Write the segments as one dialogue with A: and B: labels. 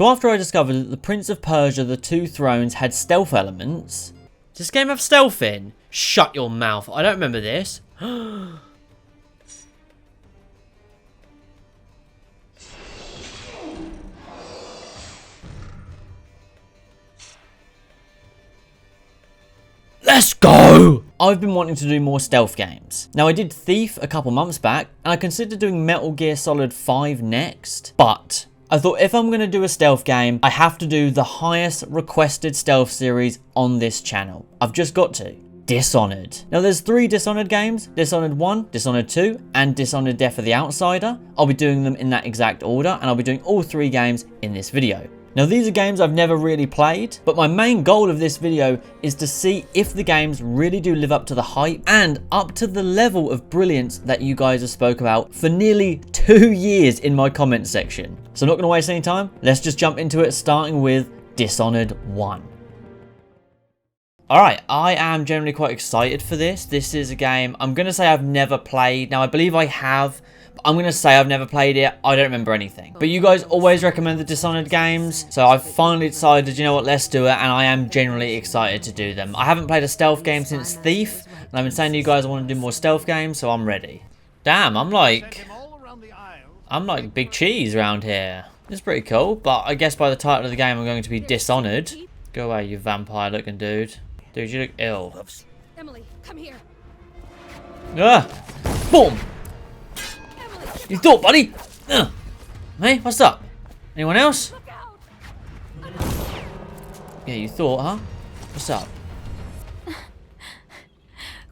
A: So after I discovered that the Prince of Persia The Two Thrones had stealth elements... Does this game have stealth in? Shut your mouth. I don't remember this. Let's go! I've been wanting to do more stealth games. Now I did Thief a couple months back, and I considered doing Metal Gear Solid 5 next, but I thought if I'm going to do a stealth game, I have to do the highest requested stealth series on this channel. I've just got to. Dishonored. Now there's 3 Dishonored games, Dishonored 1, Dishonored 2, and Dishonored Death of the Outsider. I'll be doing them in that exact order, and I'll be doing all 3 games in this video. Now these are games I've never really played, but my main goal of this video is to see if the games really do live up to the hype and up to the level of brilliance that you guys have spoke about for nearly 2 years in my comment section. So I'm not going to waste any time, let's just jump into it, starting with Dishonored 1. Alright, I am generally quite excited for this. This is a game I'm going to say I've never played. Now I believe I have. I'm going to say I've never played it. I don't remember anything. But you guys always recommend the Dishonored games. So I've finally decided, you know what, let's do it. And I am genuinely excited to do them. I haven't played a stealth game since Thief. And I've been saying to you guys I want to do more stealth games. So I'm ready. Damn, I'm like big cheese around here. It's pretty cool. But I guess by the title of the game I'm going to be Dishonored. Go away, you vampire looking dude. Dude, you look ill.
B: Emily, come here.
A: Ah! Boom! You thought, buddy? Hey, what's up? Anyone else? Yeah, you thought, huh? What's up?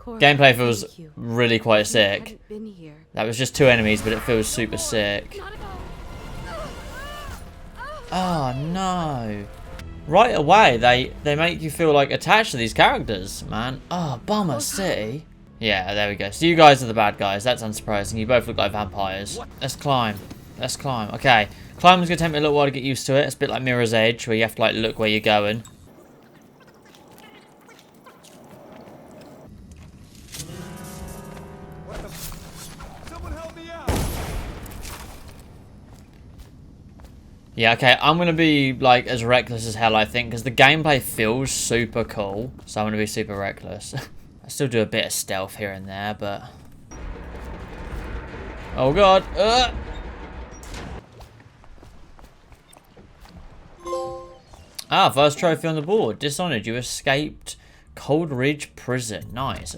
A: Gameplay feels really quite sick. That was just 2 enemies, but it feels super sick. Oh no. Right away, they make you feel like attached to these characters, man. Oh, Bummer City. Yeah, there we go. So you guys are the bad guys. That's unsurprising. You both look like vampires. Let's climb. Let's climb. Okay. Climbing's going to take me a little while to get used to it. It's a bit like Mirror's Edge, where you have to like look where you're going.
C: Someone help me out.
A: Yeah, okay. I'm going to be like as reckless as hell, I think, because the gameplay feels super cool. So I'm going to be super reckless. I still do a bit of stealth here and there, but... Oh god! Ah, first trophy on the board. Dishonored, you escaped Cold Ridge Prison. Nice.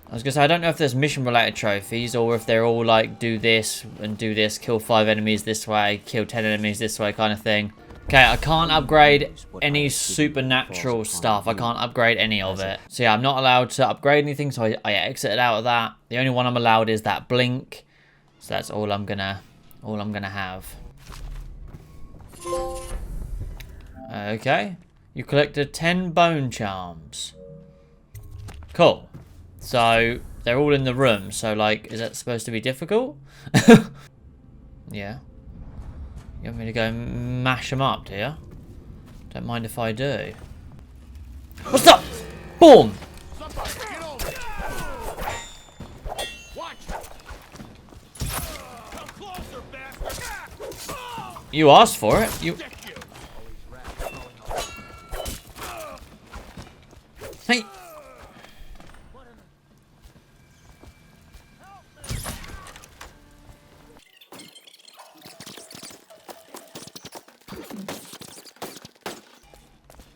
A: I was gonna say, I don't know if there's mission-related trophies, or if they're all like, do this and do this, kill 5 enemies this way, kill 10 enemies this way kind of thing. Okay, I can't upgrade any supernatural stuff. I can't upgrade any of it. So yeah, I'm not allowed to upgrade anything, so I exited out of that. The only one I'm allowed is that blink. So that's all I'm gonna have. Okay. You collected 10 bone charms. Cool. So they're all in the room. So like, is that supposed to be difficult? Yeah. You want me to go mash them up, do you? Don't mind if I do. What's up? Boom! You asked for it. You. Hey.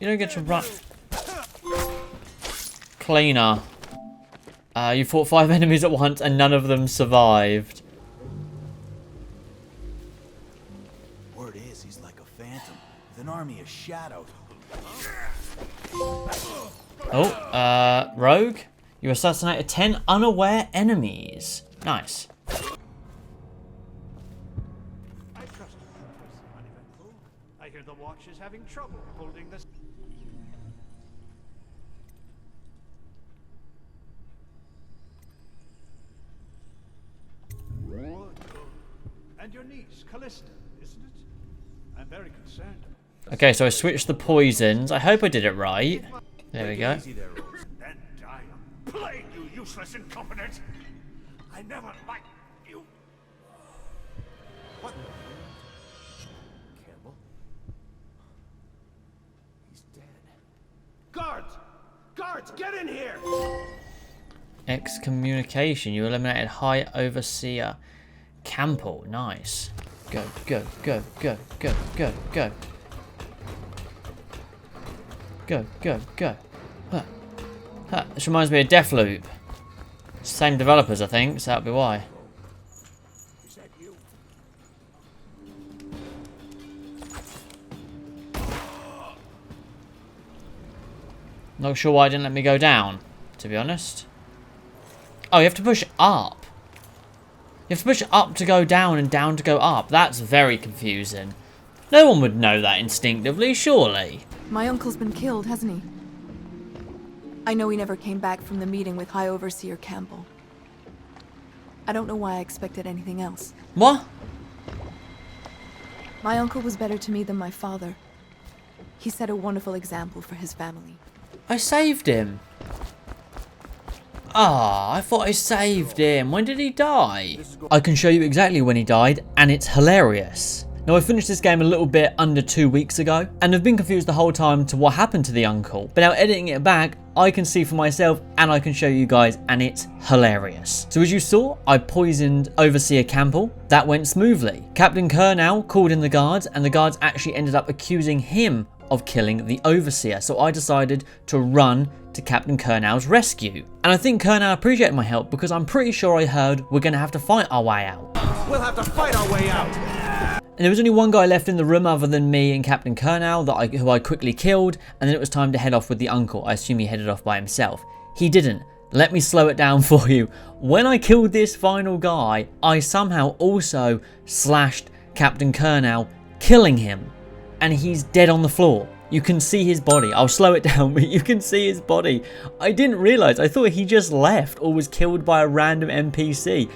A: You don't get to run. Cleaner. You fought 5 enemies at once and none of them survived.
C: Word is he's like a phantom with an army of shadows.
A: Oh, rogue. You assassinated 10 unaware enemies. Nice.
D: I trust you, uneventful. I hear the watch is having trouble holding this. And your niece, Callista, isn't it? I'm very concerned.
A: Okay, so I switched the poisons. I hope I did it right. There we go.
D: And I am plague you, useless incompetent. I never liked you.
C: What? Campbell?
D: Guards, get in here!
A: Excommunication. You eliminated High Overseer Campbell. Nice. Go, go, go, go, go, go, go. Go, go, go. Huh. Huh. This reminds me of Deathloop. Same developers, I think, so that'll be why.
D: Is that you?
A: Not sure why it didn't let me go down, to be honest. Oh, you have to push up. You have to push up to go down and down to go up. That's very confusing. No one would know that instinctively, surely.
B: My uncle's been killed, hasn't he? I know he never came back from the meeting with High Overseer Campbell. I don't know why I expected anything else.
A: What?
B: My uncle was better to me than my father. He set a wonderful example for his family.
A: I saved him. Ah, I thought I saved him. When did he die? I can show you exactly when he died, and it's hilarious. Now, I finished this game a little bit under 2 weeks ago, and I've been confused the whole time to what happened to the uncle. But now editing it back, I can see for myself, and I can show you guys, and it's hilarious. So as you saw, I poisoned Overseer Campbell. That went smoothly. Captain Kernow called in the guards, and the guards actually ended up accusing him of killing the Overseer. So I decided to run to Captain Kernow's rescue. And I think Kernow appreciated my help because I'm pretty sure I heard we're going to have to fight our way out.
D: We'll have to fight our way out!
A: And there was only one guy left in the room other than me and Captain Kernow who I quickly killed, and then it was time to head off with the uncle. I assume he headed off by himself. He didn't. Let me slow it down for you. When I killed this final guy, I somehow also slashed Captain Kernow, killing him. And he's dead on the floor. You can see his body. I'll slow it down, but you can see his body. I didn't realise. I thought he just left or was killed by a random NPC.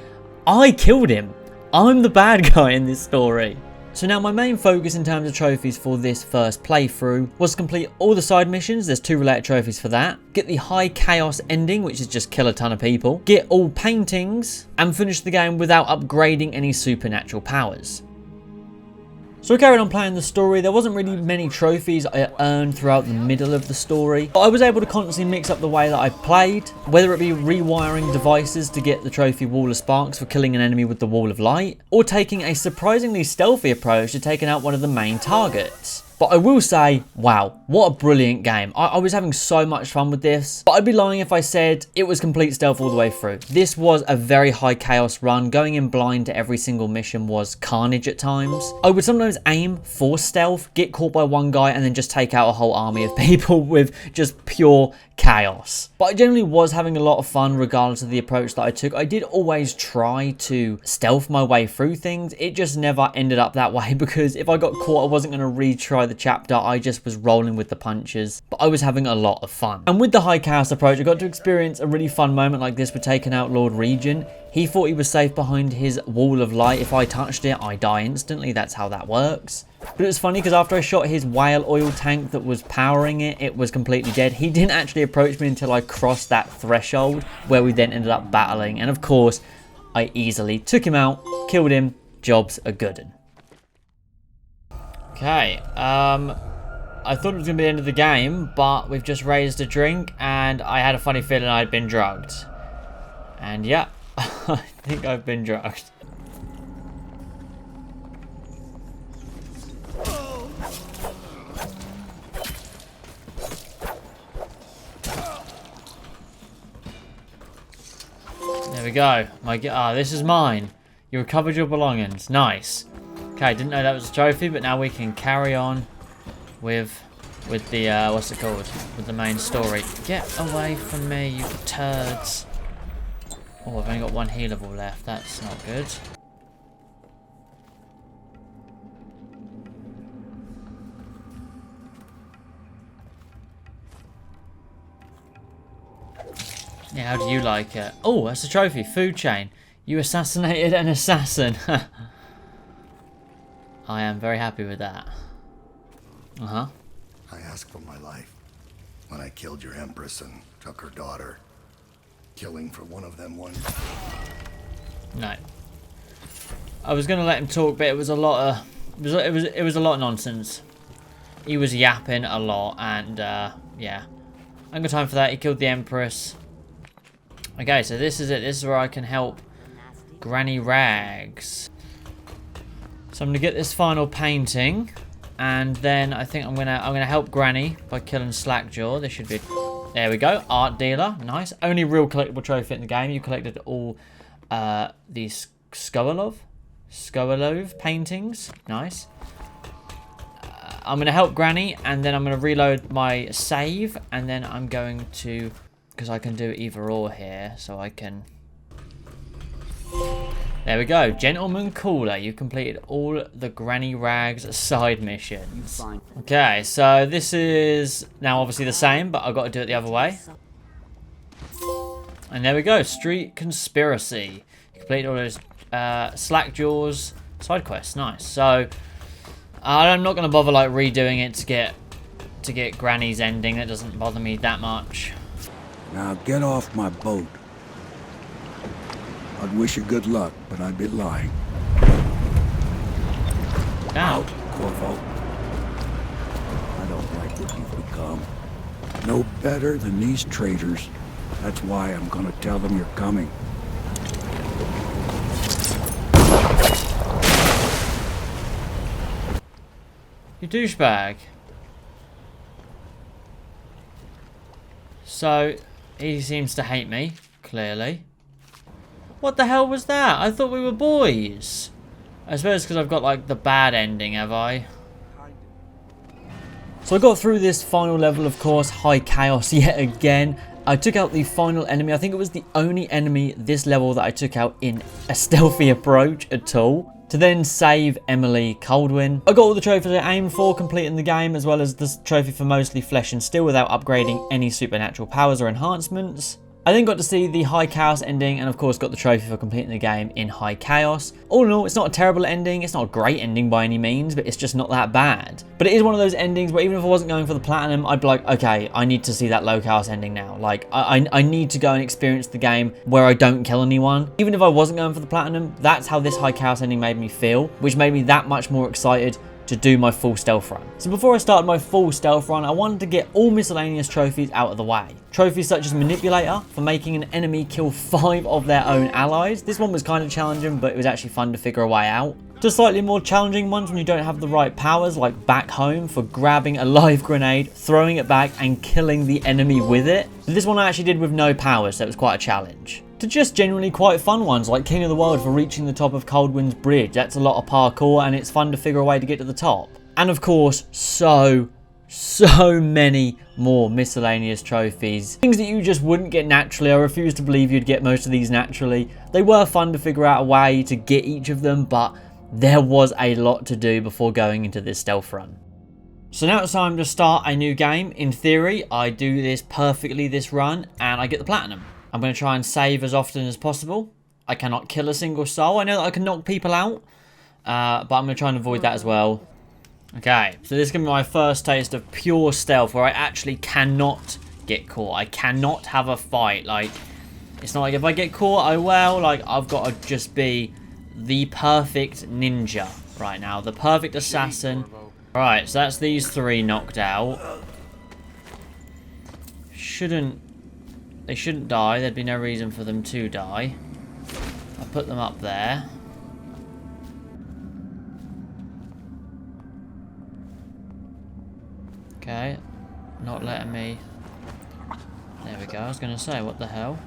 A: I killed him. I'm the bad guy in this story. So now my main focus in terms of trophies for this first playthrough was to complete all the side missions. There's 2 related trophies for that. Get the high chaos ending, which is just kill a ton of people. Get all paintings and finish the game without upgrading any supernatural powers. So I carried on playing the story. There wasn't really many trophies I earned throughout the middle of the story, but I was able to constantly mix up the way that I played, whether it be rewiring devices to get the trophy Wall of Sparks for killing an enemy with the Wall of Light, or taking a surprisingly stealthy approach to taking out one of the main targets. But I will say, wow, what a brilliant game. I was having so much fun with this, but I'd be lying if I said it was complete stealth all the way through. This was a very high chaos run. Going in blind to every single mission was carnage at times. I would sometimes aim for stealth, get caught by one guy, and then just take out a whole army of people with just pure chaos. But I generally was having a lot of fun regardless of the approach that I took. I did always try to stealth my way through things. It just never ended up that way because if I got caught, I wasn't going to retry the chapter. I just was rolling with the punches, but I was having a lot of fun. And with the high chaos approach, I got to experience a really fun moment like this with taking out Lord Regent. He thought he was safe behind his wall of light. If I touched it, I die instantly. That's how that works. But it was funny because after I shot his whale oil tank that was powering it, it was completely dead. He didn't actually approach me until I crossed that threshold where we then ended up battling. And of course, I easily took him out, killed him. Job's a good one. Okay, I thought it was going to be the end of the game, but we've just raised a drink and I had a funny feeling I'd been drugged. And yeah, I think I've been drugged. There we go. This is mine. You recovered your belongings. Nice. Okay, didn't know that was a trophy, but now we can carry on with the what's it called? With the main story. Get away from me, you turds. Oh, I've only got 1 healable left. That's not good. Yeah, how do you like it? Oh, that's a trophy. Food chain. You assassinated an assassin. I am very happy with that. Uh-huh.
E: I asked for my life when I killed your empress and took her daughter. Killing for one of them one.
A: No. I was gonna let him talk, but it was a lot of it was a lot of nonsense. He was yapping a lot, and yeah. Ain't got time for that. He killed the Empress. Okay, so this is it. This is where I can help Granny Rags. So I'm gonna get this final painting, and then I think I'm gonna help Granny by killing Slackjaw. This should be. There we go. Art dealer. Nice. Only real collectible trophy in the game. You collected all these Skovalov paintings. Nice. I'm going to help Granny, and then I'm going to reload my save, and then I'm going to, because I can do either or here, so I can... There we go. Gentleman Cooler. You completed all the Granny Rags side missions. Okay, so this is now obviously the same, but I've got to do it the other way. And there we go. Street Conspiracy. You completed all those Slackjaw's side quests. Nice. So... I'm not going to bother like redoing it to get Granny's ending. That doesn't bother me that much.
F: Now get off my boat. I'd wish you good luck, but I'd be lying.
A: Out,
F: Corvo. I don't like what you've become. No better than these traitors. That's why I'm gonna tell them you're coming.
A: You douchebag. So, he seems to hate me, clearly. What the hell was that? I thought we were boys. I suppose because I've got like the bad ending, have I? So I got through this final level, of course, High Chaos yet again. I took out the final enemy. I think it was the only enemy this level that I took out in a stealthy approach at all. To then save Emily Coldwin. I got all the trophies I aimed for, completing the game, as well as the trophy for mostly flesh and steel without upgrading any supernatural powers or enhancements. I then got to see the High Chaos ending, and of course got the trophy for completing the game in High Chaos. All in all, it's not a terrible ending, it's not a great ending by any means, but it's just not that bad. But it is one of those endings where even if I wasn't going for the platinum, I'd be like, okay, I need to see that Low Chaos ending now. Like, I need to go and experience the game where I don't kill anyone. Even if I wasn't going for the platinum, that's how this High Chaos ending made me feel, which made me that much more excited to do my full stealth run. So before I started my full stealth run, I wanted to get all miscellaneous trophies out of the way. Trophies such as Manipulator, for making an enemy kill 5 of their own allies. This one was kind of challenging, but it was actually fun to figure a way out. To slightly more challenging ones when you don't have the right powers, like Back Home, for grabbing a live grenade, throwing it back, and killing the enemy with it. This one I actually did with no powers, so it was quite a challenge. To just generally quite fun ones, like King of the World for reaching the top of Coldwin's Bridge. That's a lot of parkour, and it's fun to figure a way to get to the top. And of course, so many more miscellaneous trophies. Things that you just wouldn't get naturally. I refuse to believe you'd get most of these naturally. They were fun to figure out a way to get each of them, but there was a lot to do before going into this stealth run. So now it's time to start a new game. In theory, I do this perfectly this run, and I get the platinum. I'm going to try and save as often as possible. I cannot kill a single soul. I know that I can knock people out, but I'm going to try and avoid that as well. Okay, so this is going to be my first taste of pure stealth, where I actually cannot get caught. I cannot have a fight. Like, it's not like if I get caught, I will. Like, I've got to just be the perfect ninja right now. The perfect assassin. Alright, so that's these 3 knocked out. They shouldn't die. There'd be no reason for them to die. I'll put them up there. Okay. Not letting me... There we go. I was going to say, what the hell?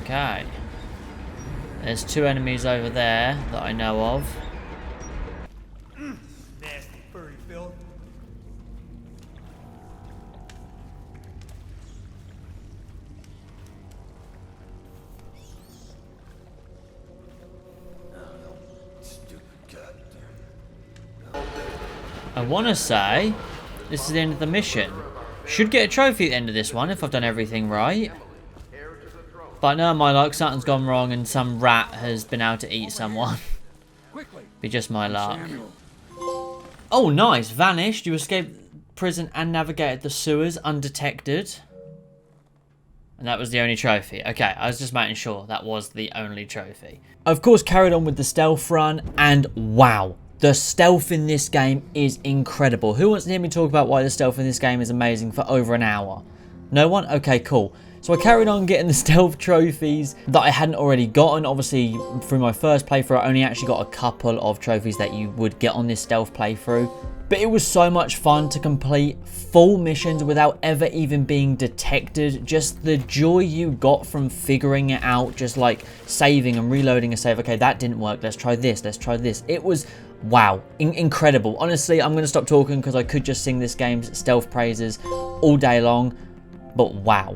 A: Okay. There's 2 enemies over there that I know of.
C: Nasty furry filth. Stupid goddamn.
A: I want to say this is the end of the mission. Should get a trophy at the end of this one if I've done everything right. But no, my luck, something's gone wrong and some rat has been out to eat someone. Be just my luck. Oh, nice. Vanished. You escaped prison and navigated the sewers undetected. And that was the only trophy. Okay, I was just making sure that was the only trophy. Of course, carried on with the stealth run, and wow, the stealth in this game is incredible. Who wants to hear me talk about why the stealth in this game is amazing for over an hour? No one? Okay, cool. So I carried on getting the stealth trophies that I hadn't already gotten. Obviously, through my first playthrough, I only actually got a couple of trophies that you would get on this stealth playthrough. But it was so much fun to complete full missions without ever even being detected. Just the joy you got from figuring it out, just like saving and reloading a save. Okay, that didn't work. Let's try this. Let's try this. It was, wow, incredible. Honestly, I'm going to stop talking because I could just sing this game's stealth praises all day long. But wow.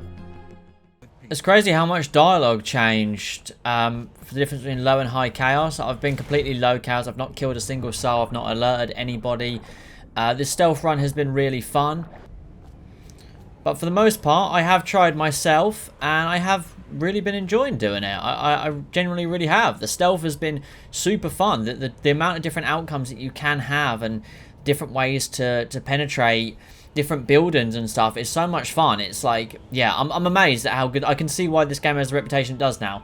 A: It's crazy how much dialogue changed for the difference between low and high chaos. I've been completely low chaos. I've not killed a single soul. I've not alerted anybody. This stealth run has been really fun. But for the most part, I have tried myself and I have really been enjoying doing it. I genuinely really have. The stealth has been super fun. The amount of different outcomes that you can have and different ways to penetrate different buildings and stuff is so much fun. It's like, yeah, I'm amazed at how good. I can see why this game has the reputation it does now.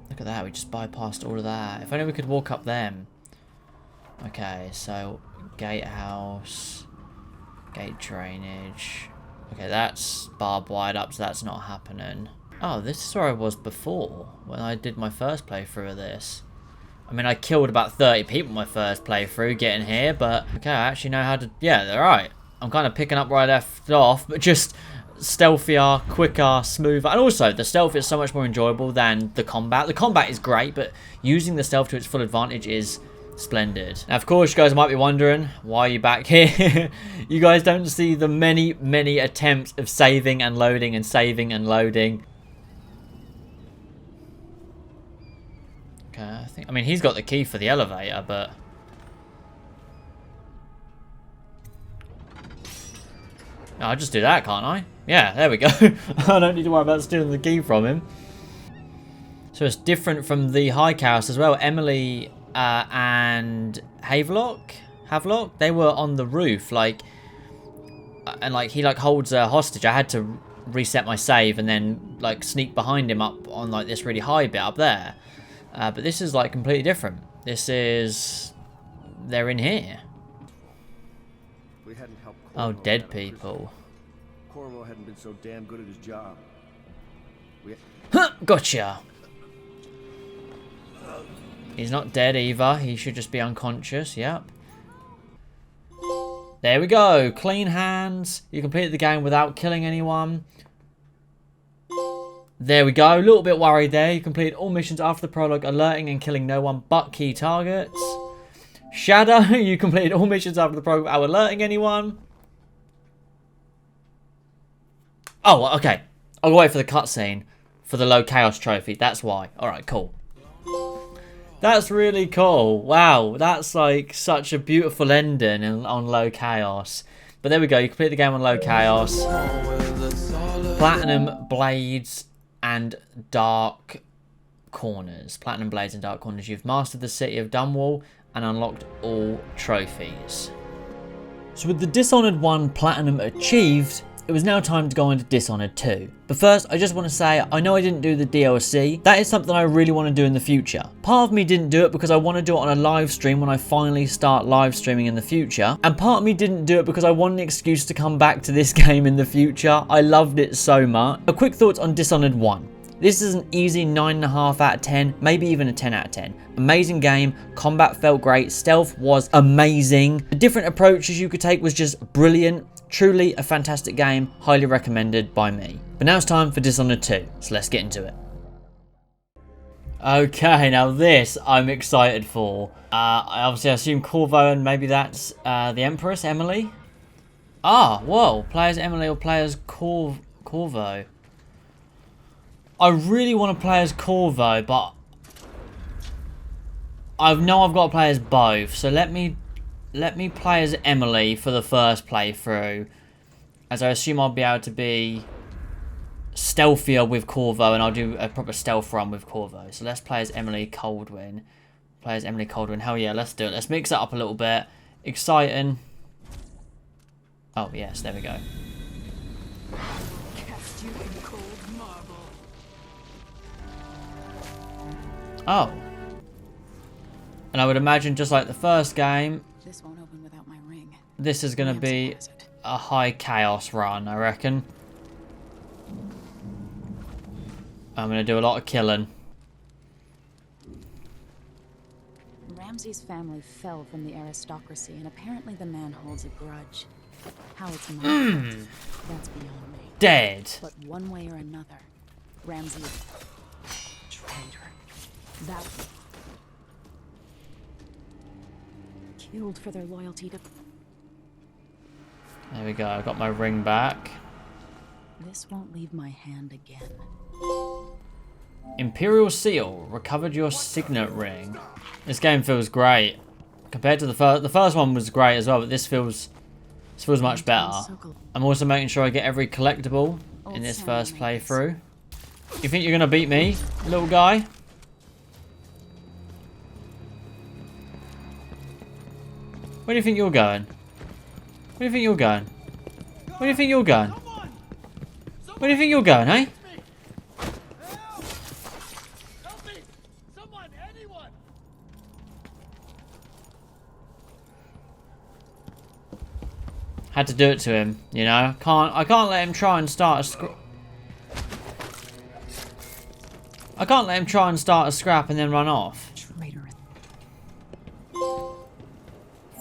A: Look at that, we just bypassed all of that. If only we could walk up them. Okay, so gatehouse, gate drainage. Okay, that's barbed wire up, so that's not happening. Oh, this is where I was before when I did my first playthrough of this. I mean, I killed about 30 people my first playthrough getting here, but okay, I actually know how to, yeah, they're right. I'm kind of picking up where I left off, but just stealthier, quicker, smoother. And also, the stealth is so much more enjoyable than the combat. The combat is great, but using the stealth to its full advantage is splendid. Now, of course, you guys might be wondering, why are you back here? You guys don't see the many, many attempts of saving and loading and saving and loading. Okay, I mean, he's got the key for the elevator, but I'll just do that, can't I? Yeah, there we go. I don't need to worry about stealing the key from him. So it's different from the high chaos as well. Emily and Havelock, they were on the roof, like, and like he like holds a hostage. I had to reset my save and then like sneak behind him up on like this really high bit up there. But this is like completely different. This is, they're in here.
G: We hadn't helped
A: Oh,
G: Corvo
A: dead
G: out of
A: people.
G: prison. Corvo hadn't been so damn good at his job.
A: Huh, gotcha. He's not dead either. He should just be unconscious. Yep. There we go. Clean hands. You completed the game without killing anyone. There we go. A little bit worried there. You completed all missions after the prologue, alerting and killing no one but key targets. Shadow, you completed all missions after the prologue without alerting anyone. Oh, okay. I'll wait for the cutscene for the low chaos trophy. That's why. Alright, cool. That's really cool. Wow, that's like such a beautiful ending on low chaos. But there we go. You complete the game on low chaos. Platinum blades and dark corners. Platinum blades and dark corners. You've mastered the city of Dunwall and unlocked all trophies. So with the Dishonored 1 Platinum achieved, it was now time to go into Dishonored 2. But first, I just want to say, I know I didn't do the DLC. That is something I really want to do in the future. Part of me didn't do it because I want to do it on a live stream when I finally start live streaming in the future. And part of me didn't do it because I want an excuse to come back to this game in the future. I loved it so much. A quick thoughts on Dishonored 1. This is an easy 9.5 out of 10, maybe even a 10 out of 10. Amazing game, combat felt great, stealth was amazing. The different approaches you could take was just brilliant. Truly a fantastic game, highly recommended by me. But now it's time for Dishonored 2, so let's get into it. Okay, now this I'm excited for. I obviously assume Corvo and maybe that's the Empress, Emily. Ah, whoa, players Emily or players Corvo. I really want to play as Corvo, but I know I've got to play as both, so let me play as Emily for the first playthrough, as I assume I'll be able to be stealthier with Corvo, and I'll do a proper stealth run with Corvo. So let's play as Emily Coldwin. Play as Emily Coldwin. Hell yeah, let's do it. Let's mix it up a little bit. Exciting. Oh yes, there we go.
B: Cast you into
A: Oh. And I would imagine just like the first game,
H: This won't open without my ring.
A: this is going to be a high chaos run, I reckon. I'm going to do a lot of killing.
H: Ramsey's family fell from the aristocracy, and apparently the man holds a grudge. How it's my fault, that's beyond me.
A: Dead.
H: But one way or another, Ramsey is traitor. That killed for their loyalty to.
A: There we go. I got my ring back.
H: This won't leave my hand again.
A: Imperial Seal. Recovered your signet ring. This game feels great. Compared to the first one was great as well, but this feels much better. I'm also making sure I get every collectible in this first playthrough. You think you're going to beat me, little guy? Where do you think you're going? Where do you think you're going? Where do you think you're going? Where do you think you're going, eh? Had to do it to him, you know. I can't let him try and start a I can't let him try and start a scrap and then run off.
H: Traitor.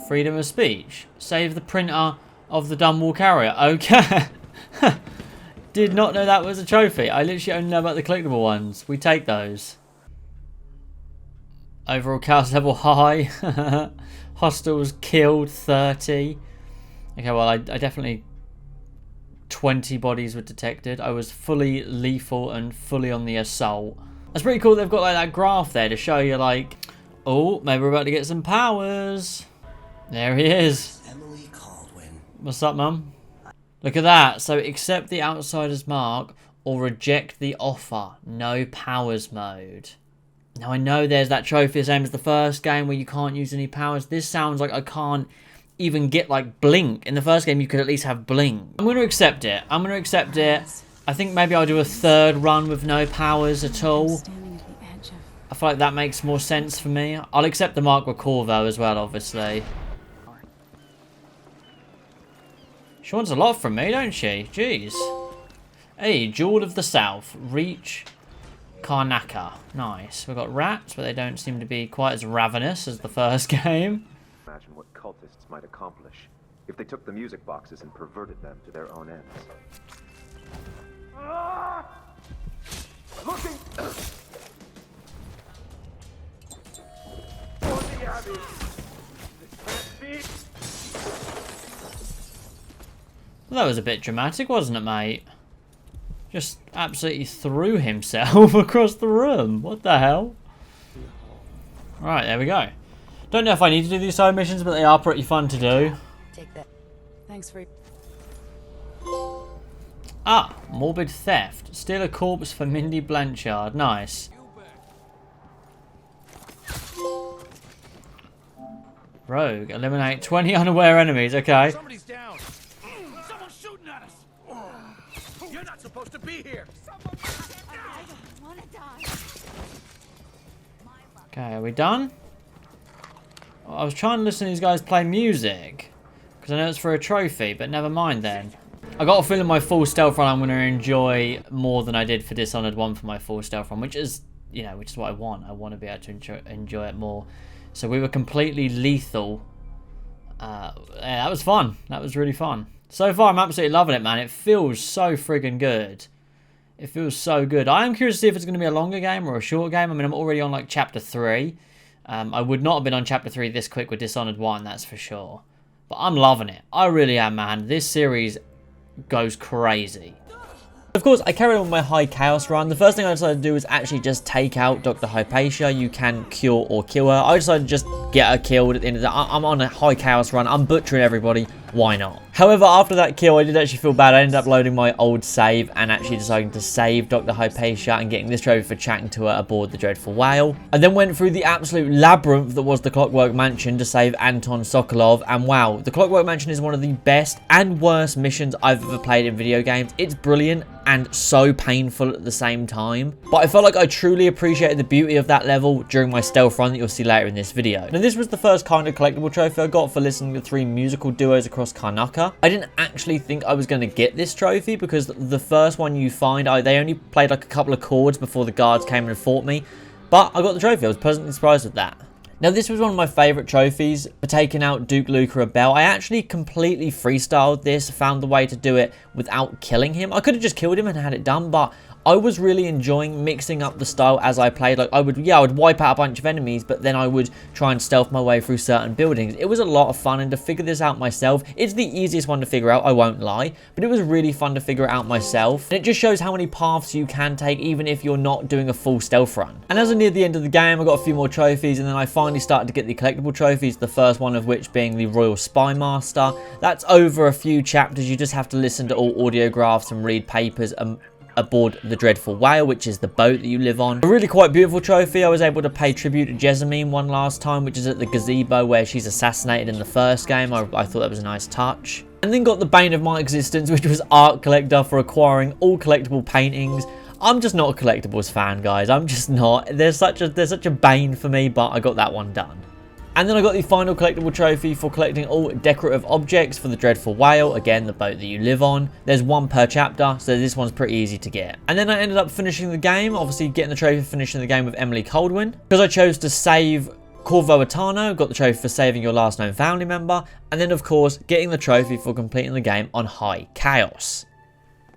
A: Freedom of speech. Save the printer of the Dunwall carrier. Okay. Did not know that was a trophy. I literally only know about the collectible ones. We take those. Overall chaos level high. Hostiles killed 30. Okay, well, I definitely... 20 bodies were detected. I was fully lethal and fully on the assault. That's pretty cool. They've got like that graph there to show you like, oh, maybe we're about to get some powers. There he is.
I: Emily Caldwin.
A: What's up, Mum? Look at that. So accept the outsider's mark or reject the offer. No powers mode. Now I know there's that trophy same as the first game where you can't use any powers. This sounds like I can't even get like blink. In the first game you could at least have blink. I'm going to accept it. I'm going to accept it. I think maybe I'll do a third run with no powers at all. I feel like that makes more sense for me. I'll accept the mark with Corvo as well, obviously. She wants a lot from me, don't she? Jeez. Hey, Jewel of the South. Reach Karnaka. Nice. We've got rats, but they don't seem to be quite as ravenous as the first game.
J: Imagine what cultists might accomplish if they took the music boxes and perverted them to their own ends. Looking for the abbey. This can't be.
A: Well, that was a bit dramatic, wasn't it, mate? Just absolutely threw himself across the room. What the hell? Alright, there we go. Don't know if I need to do these side missions, but they are pretty fun to do.
H: Take that. Thanks for.
A: Ah, morbid theft. Steal a corpse for Mindy Blanchard. Nice. Rogue. Eliminate 20 unaware enemies. Okay.
D: Somebody's down. Someone's shooting at us. You're not supposed to be here.
B: I don't want to die.
A: Okay, are we done? I was trying to listen to these guys play music. Because I know it's for a trophy, but never mind then. I got a feeling my full stealth run I'm going to enjoy more than I did for Dishonored 1 for my full stealth run. Which is, you know, which is what I want. I want to be able to enjoy it more. So we were completely lethal. Yeah, that was fun. That was really fun. So far, I'm absolutely loving it, man. It feels so friggin' good. It feels so good. I am curious to see if it's going to be a longer game or a short game. I mean, I'm already on, like, Chapter 3. I would not have been on Chapter 3 this quick with Dishonored 1, that's for sure. But I'm loving it. I really am, man. This series goes crazy. Of course, I carried on with my high chaos run. The first thing I decided to do was actually just take out Dr. Hypatia. You can cure or kill her. I decided to just get her killed at the end of the day. I'm on a high chaos run. I'm butchering everybody. why not? However, after that kill, I did actually feel bad. I ended up loading my old save and actually deciding to save Dr. Hypatia and getting this trophy for chatting to her aboard the Dreadful Whale. I then went through the absolute labyrinth that was the Clockwork Mansion to save Anton Sokolov, and wow, the Clockwork Mansion is one of the best and worst missions I've ever played in video games. It's brilliant and so painful at the same time, but I felt like I truly appreciated the beauty of that level during my stealth run that you'll see later in this video. Now, this was the first kind of collectible trophy I got for listening to 3 musical duos across Karnaca. I didn't actually think I was going to get this trophy because the first one you find, they only played like a couple of chords before the guards came and fought me, but I got the trophy. I was pleasantly surprised with that. Now, this was one of my favourite trophies for taking out Duke Luca Rebel. I actually completely freestyled this, found the way to do it without killing him. I could have just killed him and had it done, but I was really enjoying mixing up the style as I played. Like, I would wipe out a bunch of enemies, but then I would try and stealth my way through certain buildings. It was a lot of fun, and to figure this out myself, it's the easiest one to figure out, I won't lie, but it was really fun to figure it out myself. And it just shows how many paths you can take, even if you're not doing a full stealth run. And as I neared the end of the game, I got a few more trophies, and then I finally started to get the collectible trophies, the first one of which being the Royal Spy Master. That's over a few chapters. You just have to listen to all audiographs and read papers aboard the Dreadful Whale, which is the boat that you live on. A really quite beautiful trophy. I was able to pay tribute to Jessamine one last time, which is at the gazebo where she's assassinated in the first game. I thought that was a nice touch. And then got the bane of my existence, which was Art Collector, for acquiring all collectible paintings. I'm just not a collectibles fan, guys. I'm just not. There's such a bane for me, but I got that one done. And then I got the final collectible trophy for collecting all decorative objects for the Dreadful Whale, again, the boat that you live on. There's 1 per chapter, so this one's pretty easy to get. And then I ended up finishing the game, obviously getting the trophy for finishing the game with Emily Coldwin, because I chose to save Corvo Atano, got the trophy for saving your last known family member, and then of course getting the trophy for completing the game on High Chaos.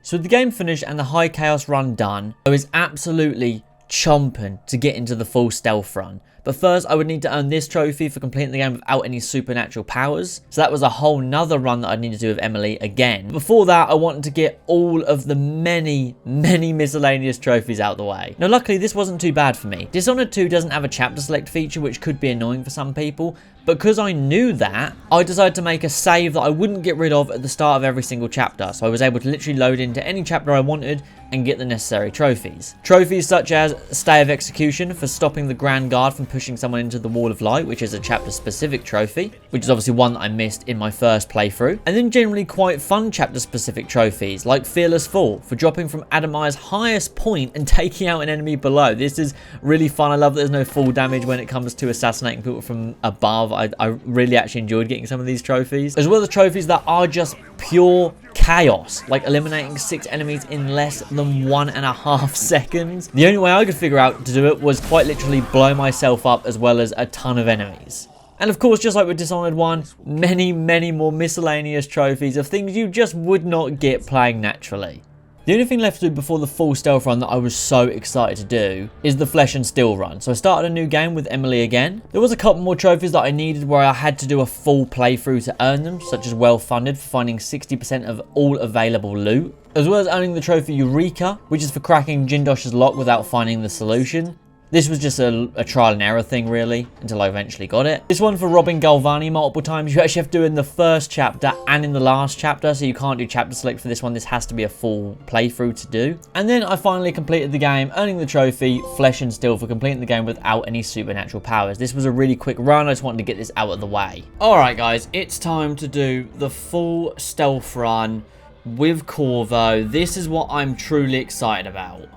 A: So with the game finished and the High Chaos run done, I was absolutely chomping to get into the full stealth run. But first, I would need to earn this trophy for completing the game without any supernatural powers. So that was a whole nother run that I'd need to do with Emily again. But before that, I wanted to get all of the many miscellaneous trophies out the way. Now, luckily, this wasn't too bad for me. Dishonored 2 doesn't have a chapter select feature, which could be annoying for some people. But because I knew that, I decided to make a save that I wouldn't get rid of at the start of every single chapter. So I was able to literally load into any chapter I wanted and get the necessary trophies. Trophies such as Stay of Execution for stopping the Grand Guard from pushing someone into the Wall of Light, which is a chapter specific trophy, which is obviously one that I missed in my first playthrough. And then generally quite fun chapter specific trophies like Fearless Fall for dropping from Adamire's highest point and taking out an enemy below. This is really fun. I love that there's no fall damage when it comes to assassinating people from above. I really actually enjoyed getting some of these trophies, as well as trophies that are just pure chaos, like eliminating 6 enemies in less than 1.5 seconds. The only way I could figure out to do it was quite literally blow myself up, as well as a ton of enemies. And of course, just like with Dishonored 1, many more miscellaneous trophies of things you just would not get playing naturally. The only thing left to do before the full stealth run that I was so excited to do is the Flesh and Steel run. So I started a new game with Emily again. There was a couple more trophies that I needed where I had to do a full playthrough to earn them, such as Well Funded for finding 60% of all available loot, as well as earning the trophy Eureka, which is for cracking Jindosh's lock without finding the solution. This was just a trial and error thing, really, until I eventually got it. This one for robbing Galvani multiple times, you actually have to do in the first chapter and in the last chapter, so you can't do chapter select for this one. This has to be a full playthrough to do. And then I finally completed the game, earning the trophy Flesh and Steel for completing the game without any supernatural powers. This was a really quick run. I just wanted to get this out of the way. Alright guys, it's time to do the full stealth run with Corvo. This is what I'm truly excited about.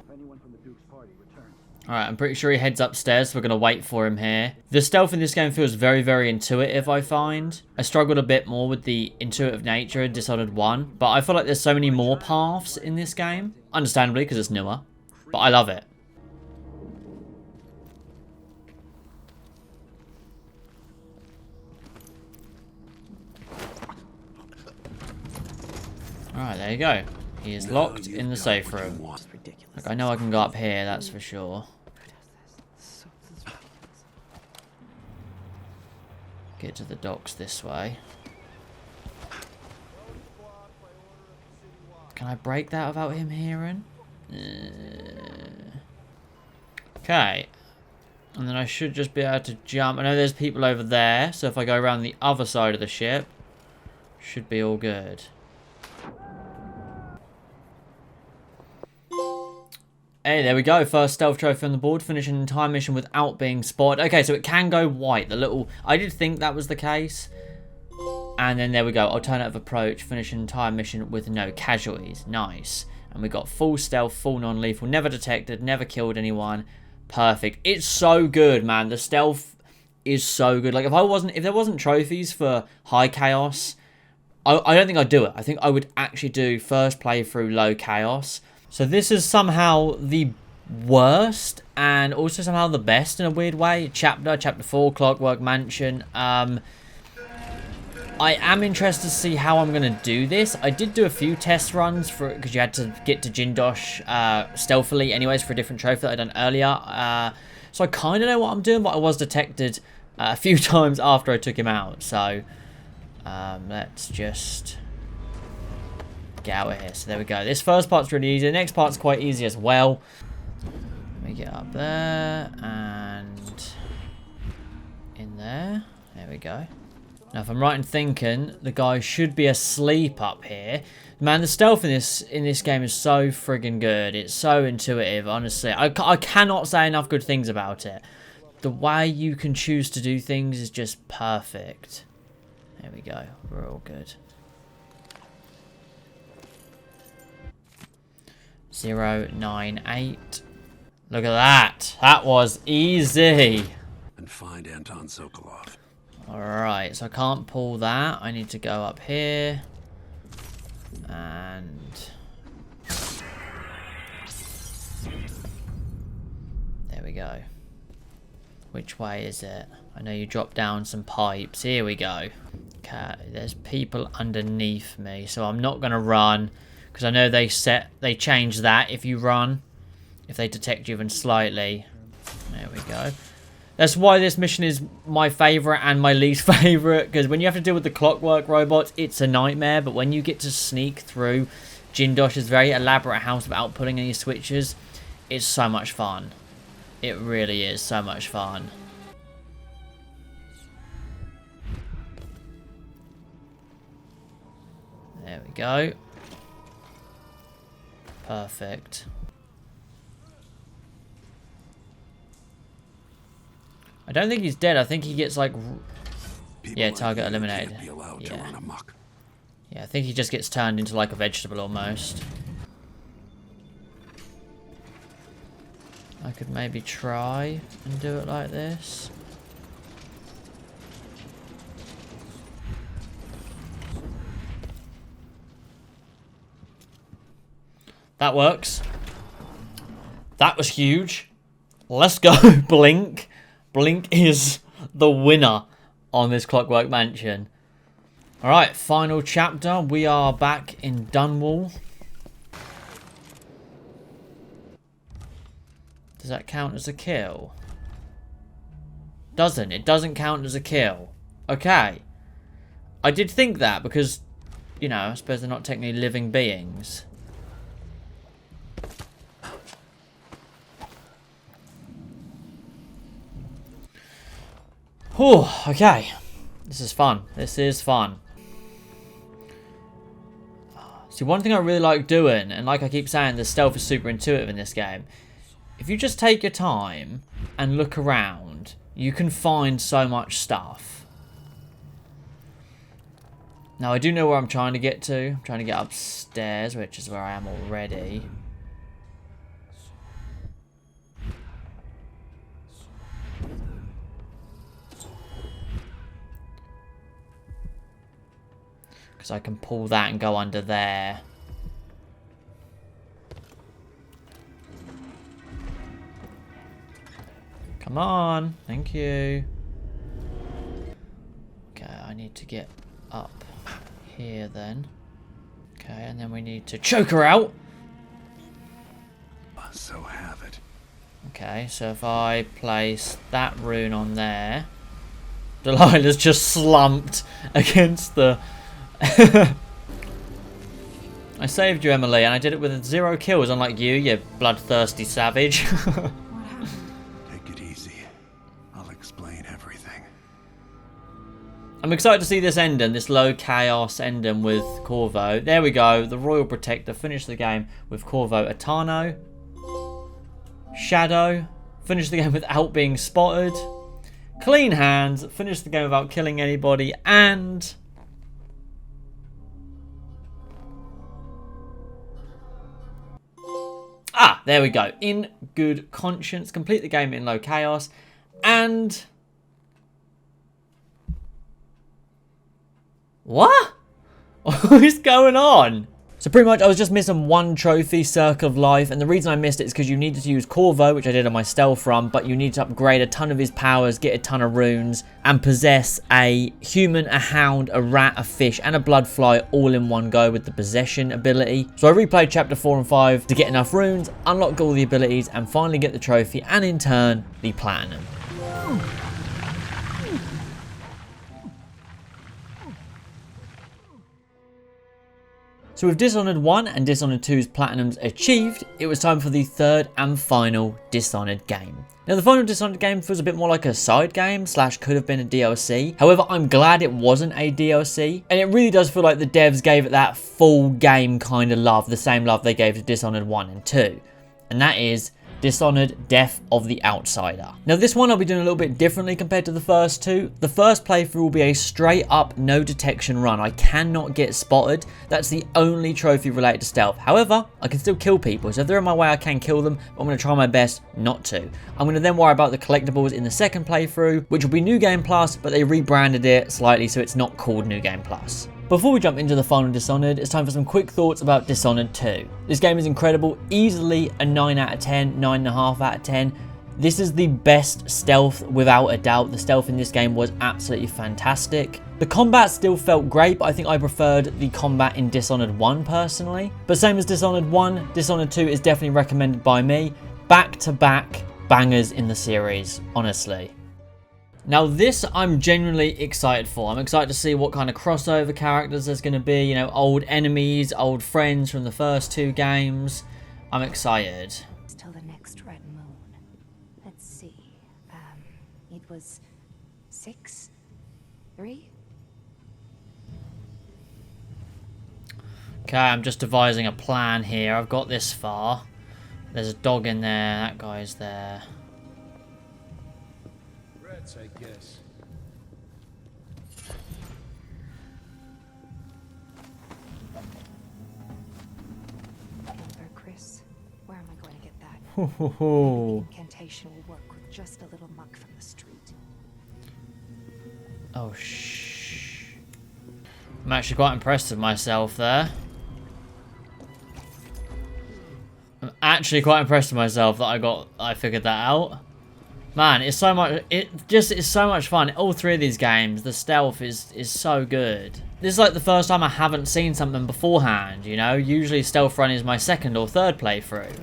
A: Alright, I'm pretty sure he heads upstairs, so we're going to wait for him here. The stealth in this game feels very intuitive, I find. I struggled a bit more with the intuitive nature in Dishonored 1, but I feel like there's so many more paths in this game. Understandably, because it's newer, but I love it. Alright, there you go. He is locked in the safe room. Like, I know I can go up here, that's for sure. Get to the docks this way. Can I break that without him hearing? Okay. And then I should just be able to jump. I know there's people over there, so if I go around the other side of the ship, Should be all good. Hey, there we go. First stealth trophy on the board. Finishing an entire mission without being spotted. Okay, so it can go white. The little... I did think that was the case. And then there we go. Alternative approach. Finish an entire mission with no casualties. Nice. And we got full stealth, full non-lethal. Never detected. Never killed anyone. Perfect. It's so good, man. The stealth is so good. Like, if there wasn't trophies for high chaos, I don't think I'd do it. I think I would actually do first playthrough low chaos. So this is somehow the worst and also somehow the best in a weird way. Chapter 4, Clockwork Mansion. I am interested to see how I'm going to do this. I did do a few test runs for because you had to get to Jindosh stealthily anyways for a different trophy that I'd done earlier. So I kind of know what I'm doing, but I was detected a few times after I took him out. So let's just... get out of here. So there we go. This first part's really easy. The next part's quite easy as well. Let me get up there and in there. There we go. Now, if I'm right in thinking, the guy should be asleep up here. Man, the stealth in this game is so friggin' good. It's so intuitive, honestly. I cannot say enough good things about it. The way you can choose to do things is just perfect. There we go. We're all good. 098. Look at that. That was easy.
F: And find Anton Sokolov.
A: Alright, so I can't pull that. I need to go up here. And... there we go. Which way is it? I know you dropped down some pipes. Here we go. Okay, there's people underneath me, so I'm not going to run. Because I know they change that if you run. If they detect you even slightly. There we go. That's why this mission is my favourite and my least favourite. Because when you have to deal with the clockwork robots, it's a nightmare. But when you get to sneak through Jindosh's very elaborate house without pulling any switches, it's so much fun. It really is so much fun. There we go. Perfect. I don't think he's dead. I think he gets like... yeah, target eliminated. Yeah. Yeah, I think he just gets turned into like a vegetable almost. I could maybe try and do it like this. That works. That was huge. Let's go, Blink. Blink is the winner on this Clockwork Mansion. Alright, final chapter. We are back in Dunwall. Does that count as a kill? Doesn't. It doesn't count as a kill. Okay. I did think that because, you know, I suppose they're not technically living beings. Whew, okay. This is fun. This is fun. See, one thing I really like doing, and like I keep saying, the stealth is super intuitive in this game. If you just take your time and look around, you can find so much stuff. Now, I do know where I'm trying to get to. I'm trying to get upstairs, which is where I am already. Because I can pull that and go under there. Come on. Thank you. Okay, I need to get up here then. Okay, and then we need to choke her out.
F: So have it.
A: Okay, so if I place that rune on there, Delilah's just slumped against the... I saved you, Emily, and I did it with 0 kills, unlike you, you bloodthirsty savage.
H: What happened?
F: Take it easy. I'll explain everything.
A: I'm excited to see this ending, this low chaos ending with Corvo. There we go, the Royal Protector. Finish the game with Corvo Atano. Shadow. Finish the game without being spotted. Clean hands. Finish the game without killing anybody. And... ah, there we go. In good conscience. Complete the game in low chaos. And... what? What is going on? So pretty much I was just missing one trophy, Circle of Life, and the reason I missed it is because you needed to use Corvo, which I did on my stealth run, but you need to upgrade a ton of his powers, get a ton of runes, and possess a human, a hound, a rat, a fish, and a bloodfly all in one go with the possession ability. So I replayed chapter 4 and 5 to get enough runes, unlock all the abilities, and finally get the trophy, and in turn, the platinum. So with Dishonored 1 and Dishonored 2's platinums achieved, it was time for the third and final Dishonored game. Now the final Dishonored game feels a bit more like a side game / could have been a DLC. However, I'm glad it wasn't a DLC. And it really does feel like the devs gave it that full game kind of love, the same love they gave to Dishonored 1 and 2. And that is Dishonored Death of the Outsider. Now this one I'll be doing a little bit differently compared to the first two. The first playthrough will be a straight up no detection run. I cannot get spotted. That's the only trophy related to stealth. However, I can still kill people. So if they're in my way I can kill them, but I'm going to try my best not to. I'm going to then worry about the collectibles in the second playthrough, which will be New Game Plus, but they rebranded it slightly so it's not called New Game Plus. Before we jump into the final Dishonored, it's time for some quick thoughts about Dishonored 2. This game is incredible, easily a 9 out of 10, 9.5 out of 10. This is the best stealth without a doubt. The stealth in this game was absolutely fantastic. The combat still felt great, but I think I preferred the combat in Dishonored 1 personally. But same as Dishonored 1, Dishonored 2 is definitely recommended by me. Back to back bangers in the series, honestly. Now this I'm genuinely excited for. I'm excited to see what kind of crossover characters there's going to be. You know, old enemies, old friends from the first two games. I'm excited.
I: Till the next red moon. Let's see. It was 6? 3?
A: Okay, I'm just devising a plan here. I've got this far. There's a dog in there. That guy's there.
G: I guess.
I: Amber, Chris, where am I going to get that?
A: Ho, ho, ho.
I: Incantation will work with just a little muck from the street.
A: Oh, shh. I'm actually quite impressed with myself there. I'm actually quite impressed with myself that I figured that out. Man, it's so much. It's so much fun. All three of these games, the stealth is so good. This is like the first time I haven't seen something beforehand. You know, usually stealth run is my second or third playthrough.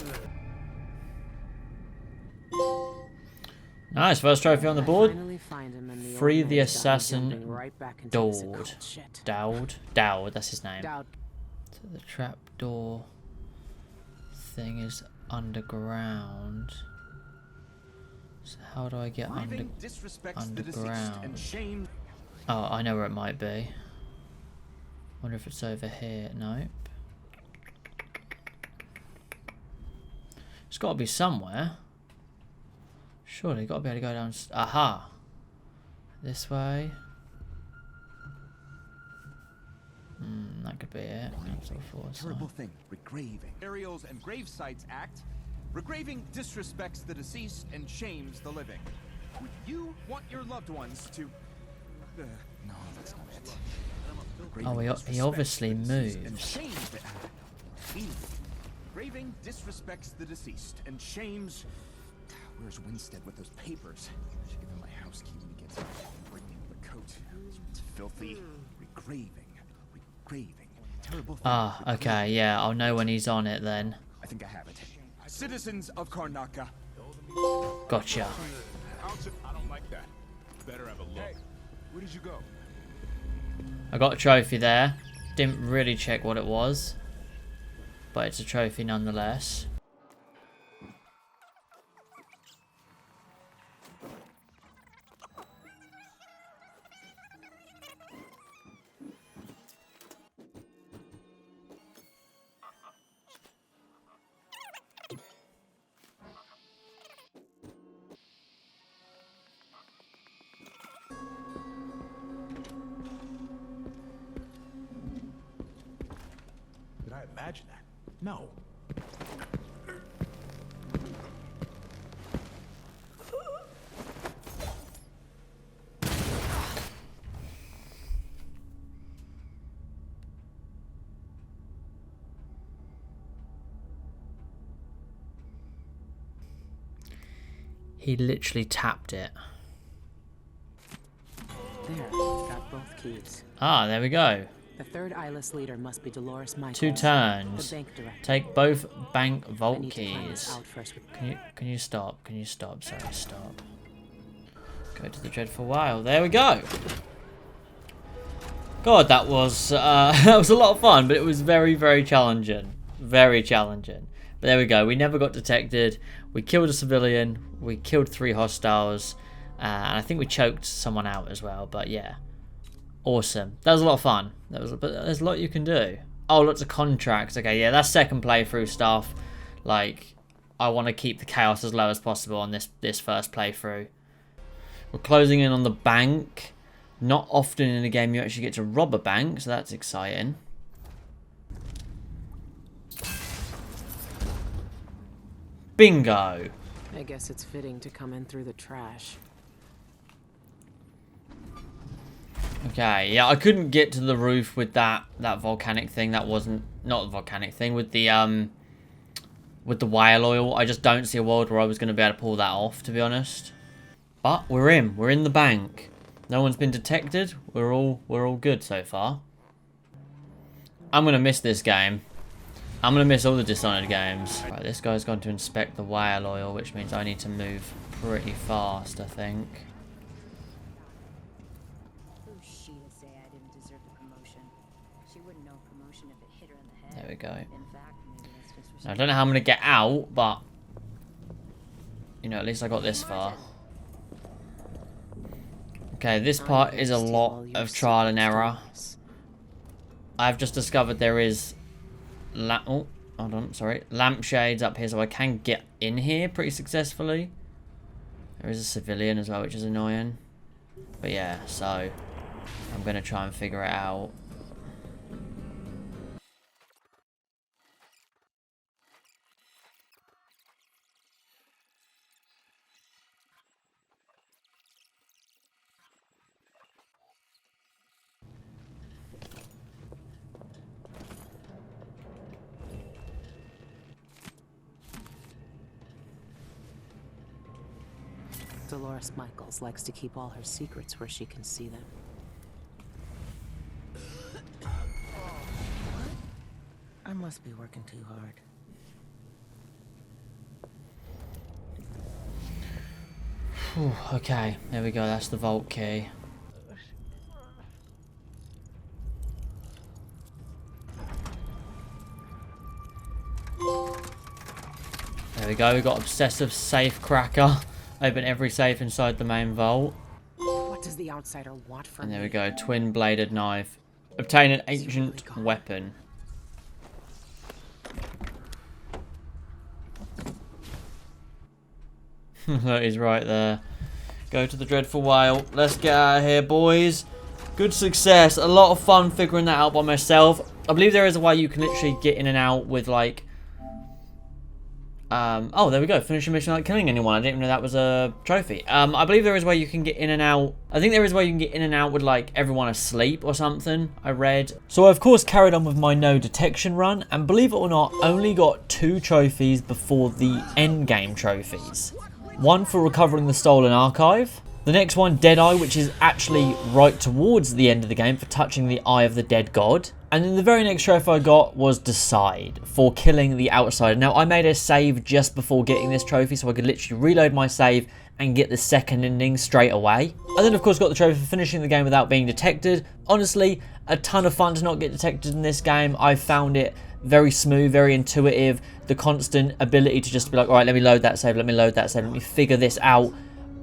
A: Nice, first trophy on the board. Free the assassin Dowd. Dowd, that's his name. So the trapdoor thing is underground. So how do I get underground? Oh, I know where it might be. Wonder if it's over here. Nope. It's got to be somewhere. Surely, got to be able to go down. Aha! This way. That could be it.
C: Terrible thing. Regraving. Burials and grave sites act. Regraving disrespects the deceased and shames the living. Would you want your loved ones to... no, that's not it.
A: Oh, he obviously moves.
C: Regraving disrespects the deceased and shames... Where's Winstead with those papers? I should give him my house key when he gets here. Bring him the coat. This one's filthy. Regraving. Terrible thing.
A: Ah, okay, yeah, I'll know when he's on it then.
C: I think I have it. Citizens of Karnaka.
A: Gotcha.
C: I don't like that. Better have a look. Hey, where did you go?
A: I got a trophy there. Didn't really check what it was, but it's a trophy nonetheless.
D: imagine that. No.
A: He literally tapped it.
K: There, got both keys.
A: Ah, there we go.
K: The third eyeless leader must be Dolores Michaels.
A: 2 turns.
K: The bank director.
A: Take both bank
K: I
A: vault
K: need to find this
A: keys.
K: out first.
A: Can you stop? Can you stop? Sorry, stop. Go to the dreadful whale. There we go. God, that was that was a lot of fun, but it was very, very challenging. Very challenging. But there we go. We never got detected. We killed a civilian. We killed 3 hostiles. And I think we choked someone out as well. But yeah. Awesome. That was a lot of fun. But there's a lot you can do. Oh, lots of contracts. Okay, yeah, that's second playthrough stuff. Like, I want to keep the chaos as low as possible on this first playthrough. We're closing in on the bank. Not often in a game you actually get to rob a bank, so that's exciting. Bingo.
K: I guess it's fitting to come in through the trash.
A: Okay, yeah, I couldn't get to the roof with that volcanic thing. That wasn't not the volcanic thing with the whale oil. I just don't see a world where I was going to be able to pull that off, to be honest. But we're in the bank. No one's been detected. We're all good so far. I'm gonna miss this game. I'm gonna miss all the Dishonored games. Right, this guy's gone to inspect the whale oil, which means I need to move pretty fast, I think.
H: Who's she to say I didn't deserve the promotion? She wouldn't know promotion if it hit her in the head.
A: There we go.
H: In fact, maybe that's just
A: Now, I don't know how I'm gonna get out, but you know, at least I got this far. Okay, this part is a lot of trial and error. I've just discovered there is hold on, sorry. Lampshades up here, so I can get in here pretty successfully. There is a civilian as well, which is annoying. But yeah, so I'm gonna try and figure it out.
K: Dolores Michaels likes to keep all her secrets where she can see them. I must be working too hard.
A: Whew, okay, there we go. That's the vault key. There we go. We got obsessive safe cracker. Open every safe inside the main vault.
K: What does the outsider want from
A: And there
K: me?
A: we go. Twin bladed knife. Obtain an ancient weapon. That is right there. Go to the dreadful whale. Let's get out of here, boys. Good success. A lot of fun figuring that out by myself. I believe there is a way you can literally get in and out with like oh, there we go. Finish a mission without killing anyone. I didn't even know that was a trophy. I believe there is a way you can get in and out. I think there is a way you can get in and out with like everyone asleep or something, I read. So I of course carried on with my no detection run, and believe it or not, only got 2 trophies before the end game trophies. One for recovering the stolen archive. The next one, Deadeye, which is actually right towards the end of the game for touching the eye of the dead god. And then the very next trophy I got was Decide, for killing the outsider. Now, I made a save just before getting this trophy, so I could literally reload my save and get the second ending straight away. I then, of course, got the trophy for finishing the game without being detected. Honestly, a ton of fun to not get detected in this game. I found it very smooth, very intuitive. The constant ability to just be like, all right, let me load that save, let me load that save, let me figure this out,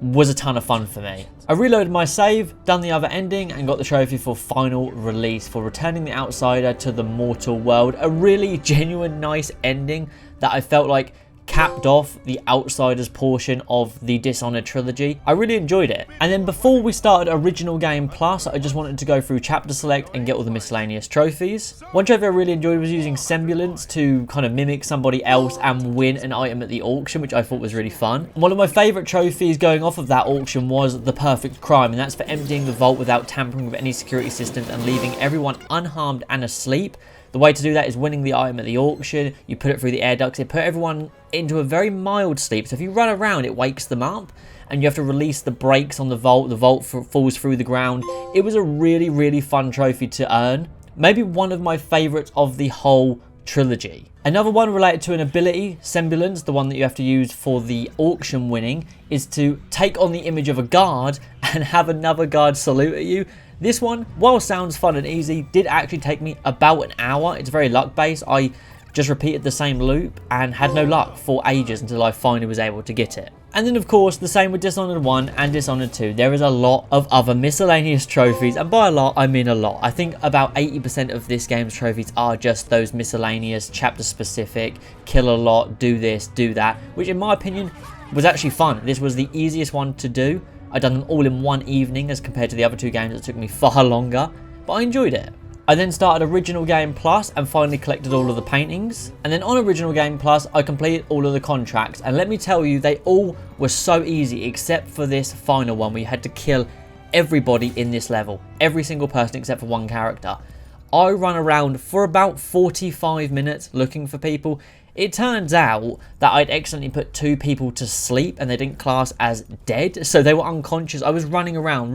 A: was a ton of fun for me. I reloaded my save, done the other ending, and got the trophy for final release for returning the outsider to the mortal world. A really genuine, nice ending that I felt like capped off the Outsiders portion of the Dishonored trilogy. I really enjoyed it. And then before we started Original Game Plus, I just wanted to go through Chapter Select and get all the miscellaneous trophies. One trophy I really enjoyed was using Semblance to kind of mimic somebody else and win an item at the auction, which I thought was really fun. One of my favourite trophies going off of that auction was the Perfect Crime, and that's for emptying the vault without tampering with any security systems and leaving everyone unharmed and asleep. The way to do that is winning the item at the auction. You put it through the air ducts. It put everyone into a very mild sleep. So if you run around, it wakes them up. And you have to release the brakes on the vault. The vault falls through the ground. It was a really, really fun trophy to earn. Maybe one of my favourites of the whole trilogy. Another one related to an ability, Semblance, the one that you have to use for the auction winning, is to take on the image of a guard and have another guard salute at you. This one, while sounds fun and easy, did actually take me about an hour. It's very luck based. I just repeated the same loop and had no luck for ages until I finally was able to get it. And then of course, the same with Dishonored 1 and Dishonored 2. There is a lot of other miscellaneous trophies, and by a lot, I mean a lot. I think about 80% of this game's trophies are just those miscellaneous, chapter specific, kill a lot, do this, do that, which in my opinion was actually fun. This was the easiest one to do. I'd done them all in one evening as compared to the other two games that took me far longer, but I enjoyed it. I then started Original Game Plus and finally collected all of the paintings. And then on Original Game Plus, I completed all of the contracts. And let me tell you, they all were so easy except for this final one where you had to kill everybody in this level. Every single person except for one character. I ran around for about 45 minutes looking for people. It turns out that I'd accidentally put 2 people to sleep and they didn't class as dead, so they were unconscious. I was running around,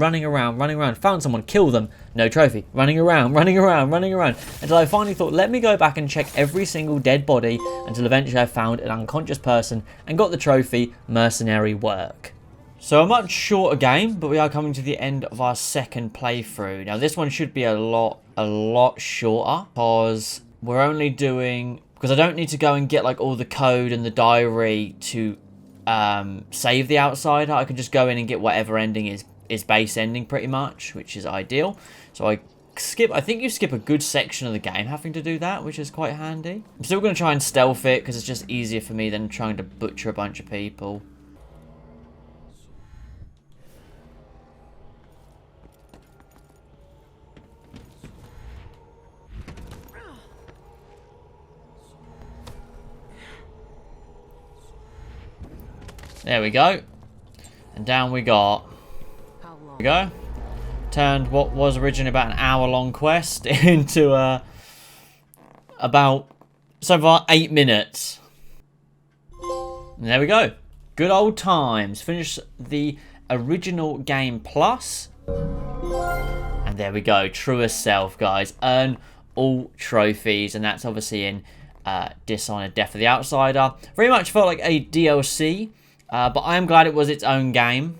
A: found someone, kill them, no trophy, running around, until I finally thought, let me go back and check every single dead body, until eventually I found an unconscious person and got the trophy, mercenary work. So a much shorter game, but we are coming to the end of our second playthrough. Now this one should be a lot shorter, because we're only doing... Because I don't need to go and get like all the code and the diary to save the Outsider. I can just go in and get whatever ending is base ending pretty much, which is ideal. So I think you skip a good section of the game having to do that, which is quite handy. I'm still going to try and stealth it because it's just easier for me than trying to butcher a bunch of people. There we go. And down we got. There we go. Turned what was originally about an hour-long quest into about so far 8 minutes. And there we go. Good old times. Finish the Original Game Plus. And there we go. Truest self, guys. Earn all trophies. And that's obviously in Dishonored Death of the Outsider. Very much felt like a DLC. But I am glad it was its own game.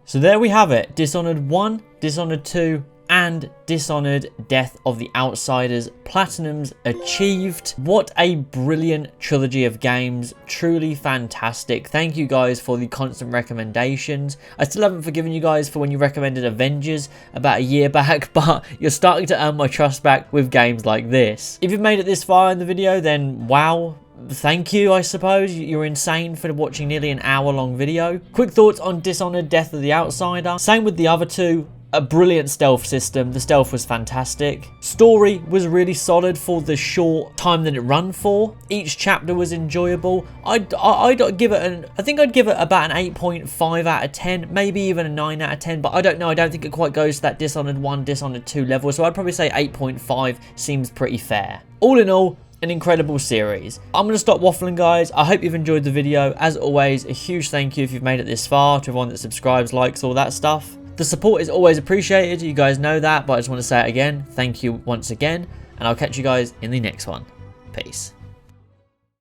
A: So there we have it. Dishonored 1, Dishonored 2, and Dishonored Death of the Outsiders. Platinums achieved. What a brilliant trilogy of games. Truly fantastic. Thank you guys for the constant recommendations. I still haven't forgiven you guys for when you recommended Avengers about a year back, but you're starting to earn my trust back with games like this. If you've made it this far in the video, then wow. Thank you, I suppose. You're insane for watching nearly an hour-long video. Quick thoughts on Dishonored Death of the Outsider. Same with the other two. A brilliant stealth system. The stealth was fantastic. Story was really solid for the short time that it ran for. Each chapter was enjoyable. I'd give it I think I'd give it about an 8.5 out of 10, maybe even a 9 out of 10, but I don't know. I don't think it quite goes to that Dishonored 1, Dishonored 2 level, so I'd probably say 8.5 seems pretty fair. All in all, an incredible series. I'm going to stop waffling, guys. I hope you've enjoyed the video. As always, a huge thank you if you've made it this far, to everyone that subscribes, likes, all that stuff. The support is always appreciated. You guys know that, but I just want to say it again. Thank you once again, and I'll catch you guys in the next one. Peace.